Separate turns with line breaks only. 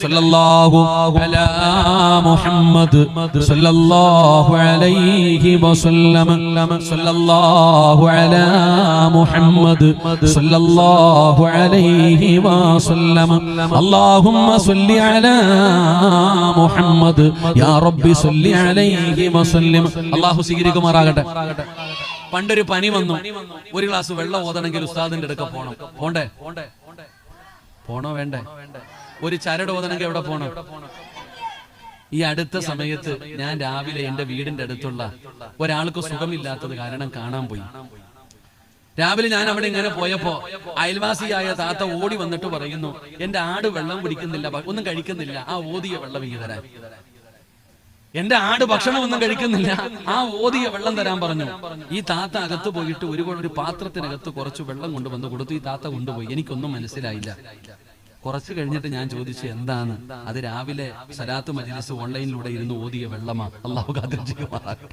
സല്ലല്ലാഹു അലാ മുഹമ്മദ് സല്ലല്ലാഹു അലൈഹി വസല്ലം സല്ലല്ലാഹു അലാ മുഹമ്മദ് സല്ലല്ലാഹു അലൈഹി വസല്ലം അല്ലാഹുമ്മ സല്ലി അലാ മുഹമ്മദ് യാ റബ്ബി സല്ലി അലൈഹി വസല്ലം. അല്ലാഹു സ്വീകരിക്കുമാറാകട്ടെ. പണ്ടൊരു പനി വന്നു, ഒരു ഗ്ലാസ് വെള്ളം ഓതണമെങ്കിൽ ഉസ്താദിന്റെ അടുക്ക പോണം. പോണോ വേണ്ടേ? ഒരു ചരട് ഓതണമെങ്കിൽ എവിടെ പോണം? ഈ അടുത്ത സമയത്ത് ഞാൻ രാവിലെ എന്റെ വീടിന്റെ അടുത്തുള്ള ഒരാൾക്ക് സുഖമില്ലാത്തത് കാരണം കാണാൻ പോയി. രാവിലെ ഞാൻ അവിടെ ഇങ്ങനെ പോയപ്പോ അയൽവാസിയായ താത്ത ഓടി വന്നിട്ട് പറയുന്നു, എന്റെ ആട് വെള്ളം കുടിക്കുന്നില്ല, ഒന്നും കഴിക്കുന്നില്ല, ആ ഓതിയ വെള്ളം ഇങ്ങ് തരാൻ. എന്റെ ആട് ഭക്ഷണം ഒന്നും കഴിക്കുന്നില്ല, ആ ഓതിയ വെള്ളം തരാൻ പറഞ്ഞു. ഈ താത്ത അകത്ത് പോയിട്ട് ഒരു പാത്രത്തിനകത്ത് കുറച്ച് വെള്ളം കൊണ്ടുവന്ന് കൊടുത്തു. ഈ താത്ത കൊണ്ടുപോയി. എനിക്കൊന്നും മനസ്സിലായില്ല. കുറച്ച് കഴിഞ്ഞിട്ട് ഞാൻ ചോദിച്ചു എന്താണ്? അത് രാവിലെ സലാത്ത് മജ്ലിസ് ഓൺലൈനിലൂടെ ഇരുന്ന് ഓതിയ വെള്ളമാ. അല്ലാഹു കാത്തിരക്ഷിക്കുമാറാകട്ടെ.